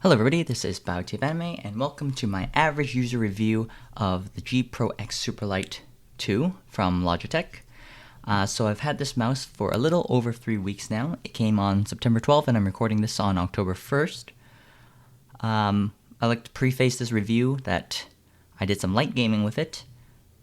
Hello everybody, this is Anime, and welcome to my average user review of the G Pro X Superlight 2 from Logitech. So I've had this mouse for a little over 3 weeks now. It came on September 12th and I'm recording this on October 1st. I like to preface this review that I did some light gaming with it,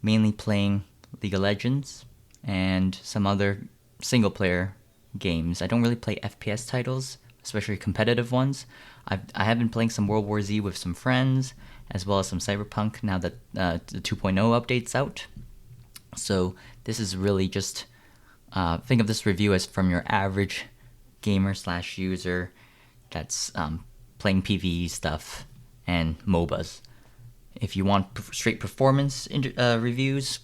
mainly playing League of Legends and some other single player games. I don't really play FPS titles, especially competitive ones. I have been playing some World War Z with some friends, as well as some Cyberpunk now that the 2.0 update's out. So this is really just, think of this review as from your average gamer / user that's playing PvE stuff and MOBAs. If you want straight performance reviews,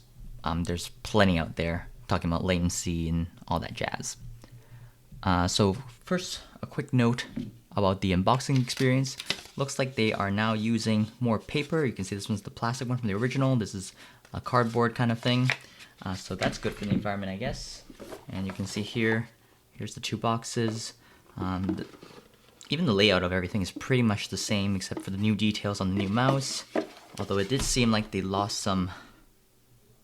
there's plenty out there talking about latency and all that jazz. So first, a quick note about the unboxing experience. Looks like they are now using more paper. You can see this one's the plastic one from the original. This is a cardboard kind of thing. So that's good for the environment, I guess. And you can see here's the two boxes. Even the layout of everything is pretty much the same except for the new details on the new mouse. Although it did seem like they lost some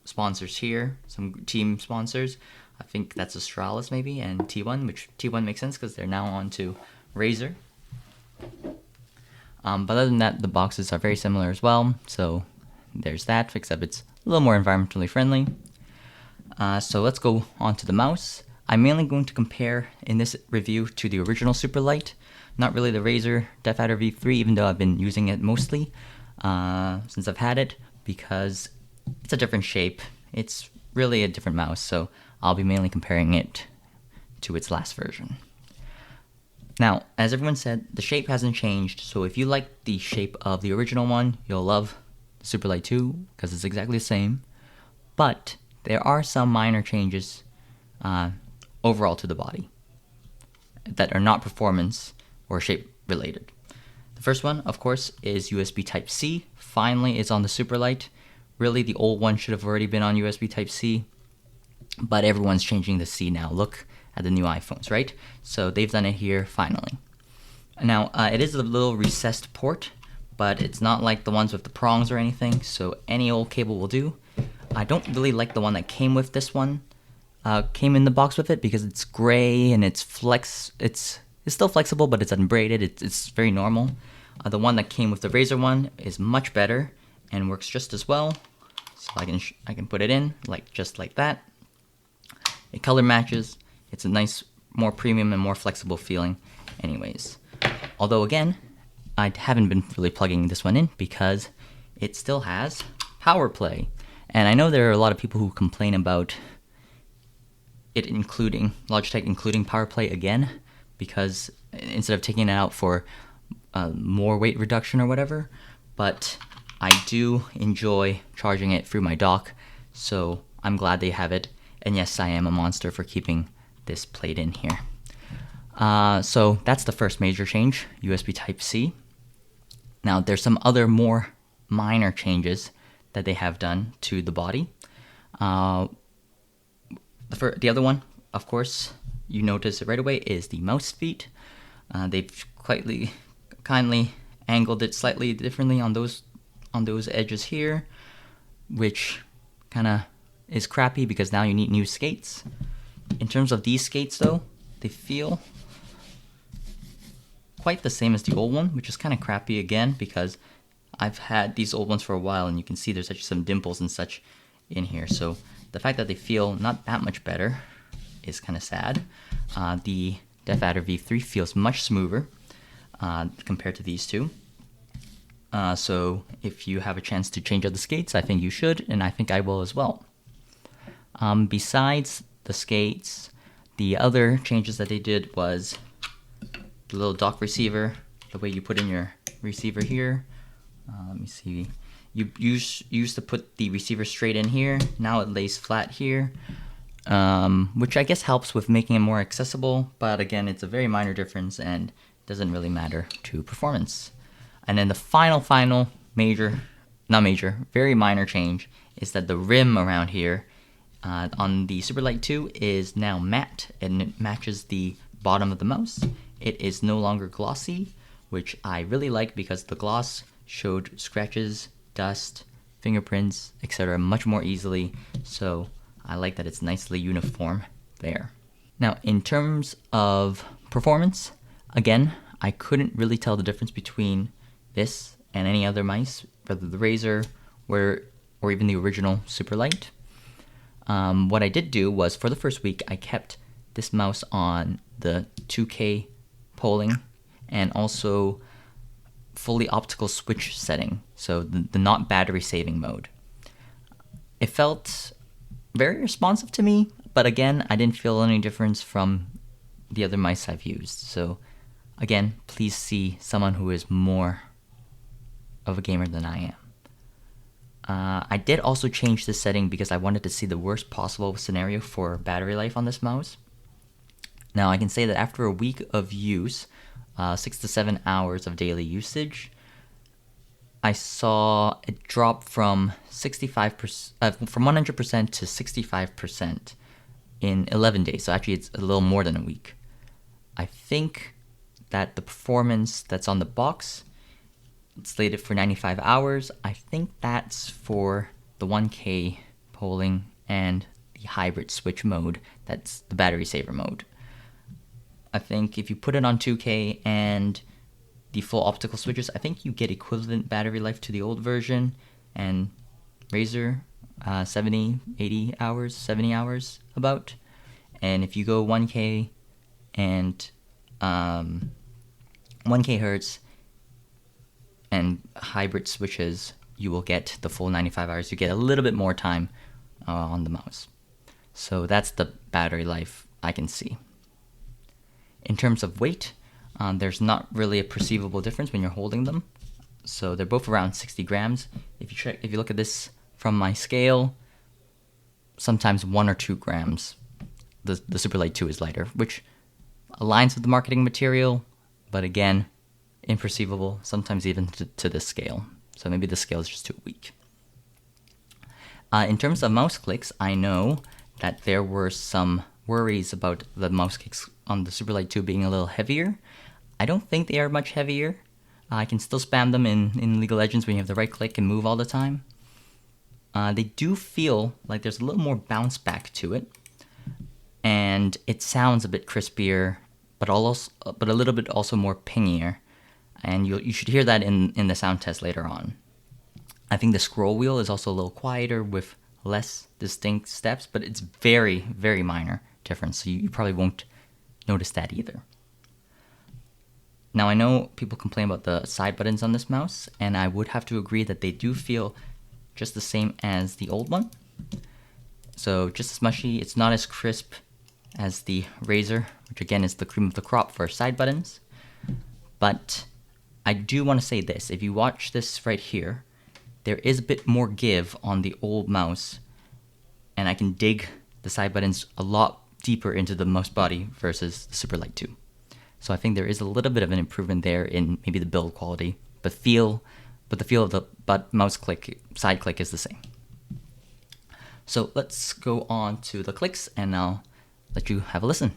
sponsors here, some team sponsors. I think that's Astralis maybe, and T1, which T1 makes sense because they're now on to Razer. But other than that, the boxes are very similar as well, so there's that, except it's a little more environmentally friendly. So let's go on to the mouse. I'm mainly going to compare in this review to the original Superlight, not really the Razer DeathAdder V3, even though I've been using it mostly since I've had it, because it's a different shape. It's really a different mouse, so I'll be mainly comparing it to its last version. Now, as everyone said, the shape hasn't changed, so if you like the shape of the original one, you'll love the Superlight 2, because it's exactly the same. But there are some minor changes overall to the body that are not performance or shape related. The first one, of course, is USB Type-C. Finally, it's on the Superlight. Really, the old one should have already been on USB Type-C, but everyone's changing the C now. Look at the new iPhones, right? So they've done it here finally. Now, it is a little recessed port, but it's not like the ones with the prongs or anything, so any old cable will do. I don't really like the one that came with this one, came in the box with it, because it's gray and it's still flexible, but it's unbraided. It's very normal. The one that came with the Razer one is much better and works just as well. So I can put it in just like that. It color matches. It's a nice, more premium and more flexible feeling anyways. Although again, I haven't been really plugging this one in because it still has power play. And I know there are a lot of people who complain about it Logitech including power play again, because instead of taking it out for more weight reduction or whatever, but I do enjoy charging it through my dock, so I'm glad they have it. And yes, I am a monster for keeping this plate in here. So that's the first major change, USB Type-C. Now there's some other more minor changes that they have done to the body. The other one, of course, you notice it right away, is the mouse feet. They've kindly angled it slightly differently on those edges here, which kind of is crappy because now you need new skates. In terms of these skates though, they feel quite the same as the old one, which is kind of crappy again because I've had these old ones for a while and you can see there's actually some dimples and such in here. So the fact that they feel not that much better is kind of sad. The DeathAdder V3 feels much smoother compared to these two. So if you have a chance to change out the skates, I think you should, and I think I will as well. Besides the skates, the other changes that they did was the little dock receiver, the way you put in your receiver here. Let me see. You used to put the receiver straight in here. Now it lays flat here, which I guess helps with making it more accessible. But again, it's a very minor difference and doesn't really matter to performance. And then the final very minor change is that the rim around here on the Superlight 2 is now matte and it matches the bottom of the mouse. It is no longer glossy, which I really like because the gloss showed scratches, dust, fingerprints, etc. much more easily, so I like that it's nicely uniform there. Now, in terms of performance, again, I couldn't really tell the difference between this and any other mice, whether the Razer or even the original Superlight. What I did do was, for the first week, I kept this mouse on the 2K polling and also fully optical switch setting, so the not battery saving mode. It felt very responsive to me, but again, I didn't feel any difference from the other mice I've used. So again, please see someone who is more of a gamer than I am. I did also change this setting because I wanted to see the worst possible scenario for battery life on this mouse. Now I can say that after a week of use, 6 to 7 hours of daily usage, I saw it drop from 65%, from 100% to 65% in 11 days. So actually, it's a little more than a week. I think that the performance that's on the box, it's slated for 95 hours. I think that's for the 1K polling and the hybrid switch mode. That's the battery saver mode. I think if you put it on 2K and the full optical switches, I think you get equivalent battery life to the old version, and Razer 70 hours, 70 hours about. And if you go 1K and 1K hertz and hybrid switches, you will get the full 95 hours. You get a little bit more time on the mouse. So that's the battery life I can see. In terms of weight, there's not really a perceivable difference when you're holding them. So they're both around 60 grams. If you look at this from my scale, sometimes 1 or 2 grams. The Superlight 2 is lighter, which aligns with the marketing material, but again, imperceivable, sometimes even to this scale. So maybe the scale is just too weak. In terms of mouse clicks, I know that there were some worries about the mouse clicks on the Superlight 2 being a little heavier. I don't think they are much heavier. I can still spam them in League of Legends when you have the right click and move all the time. They do feel like there's a little more bounce back to it, and it sounds a bit crispier, but a little bit also more pingier. And you should hear that in the sound test later on. I think the scroll wheel is also a little quieter with less distinct steps, but it's very, very minor difference, so you probably won't notice that either. Now I know people complain about the side buttons on this mouse, and I would have to agree that they do feel just the same as the old one. So just as mushy, it's not as crisp as the Razer, which again is the cream of the crop for side buttons. But I do want to say this, if you watch this right here, there is a bit more give on the old mouse, and I can dig the side buttons a lot deeper into the mouse body versus the Superlight 2. So I think there is a little bit of an improvement there in maybe the build quality, but the feel of the mouse click, side click is the same. So let's go on to the clicks, and I'll let you have a listen.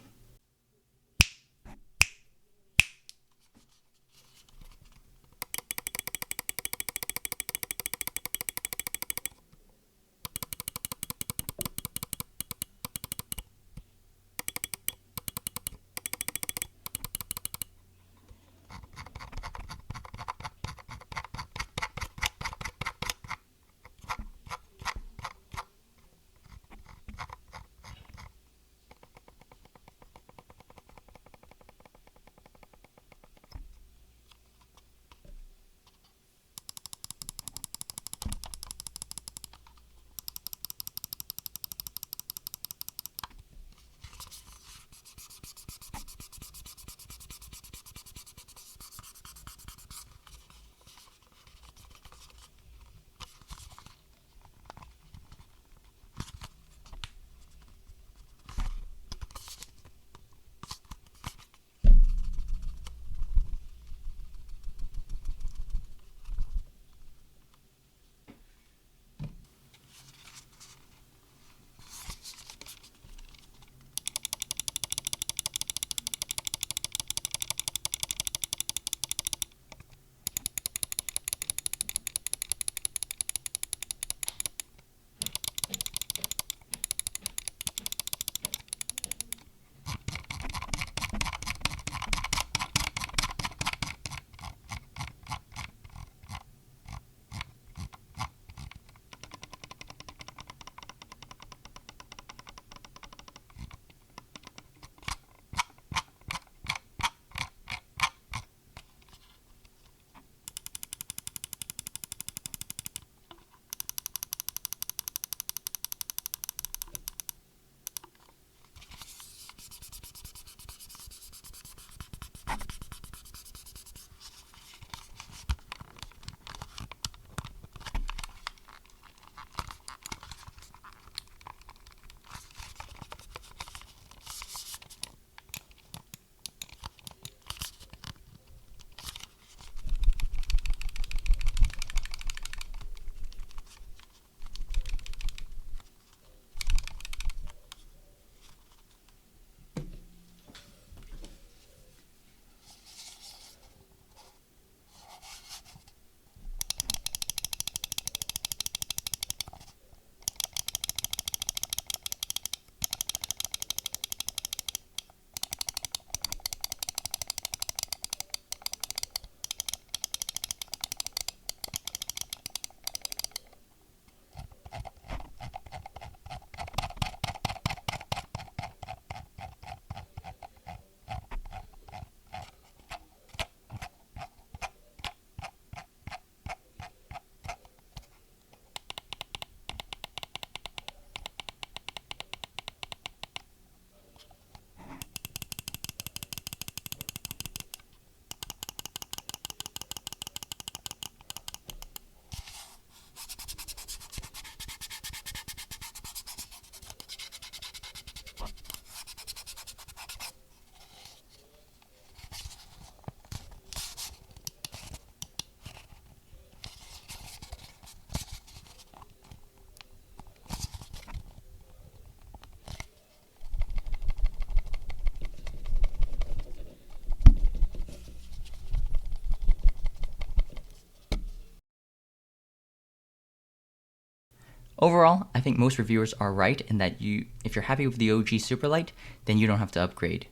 Overall, I think most reviewers are right in that if you're happy with the OG Superlight, then you don't have to upgrade.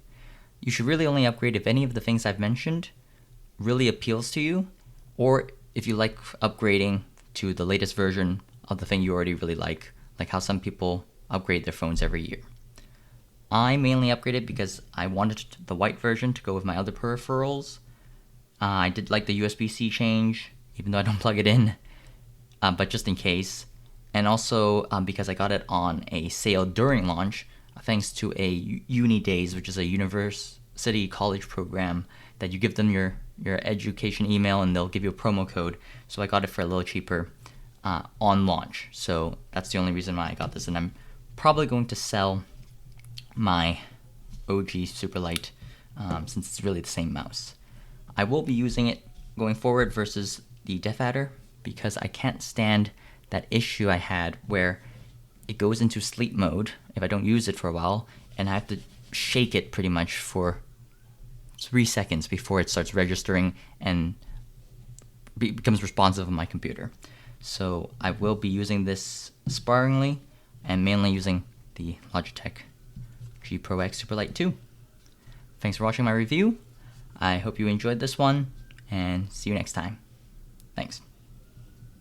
You should really only upgrade if any of the things I've mentioned really appeals to you, or if you like upgrading to the latest version of the thing you already really like how some people upgrade their phones every year. I mainly upgraded because I wanted the white version to go with my other peripherals. I did like the USB-C change, even though I don't plug it in, but just in case. And also because I got it on a sale during launch, thanks to a Uni Days, which is a university college program that you give them your education email and they'll give you a promo code. So I got it for a little cheaper on launch. So that's the only reason why I got this. And I'm probably going to sell my OG Superlight since it's really the same mouse. I will be using it going forward versus the Death Adder because I can't stand that issue I had where it goes into sleep mode if I don't use it for a while, and I have to shake it pretty much for 3 seconds before it starts registering and becomes responsive on my computer. So I will be using this sparingly and mainly using the Logitech G Pro X Superlight 2. Thanks for watching my review. I hope you enjoyed this one, and see you next time. Thanks.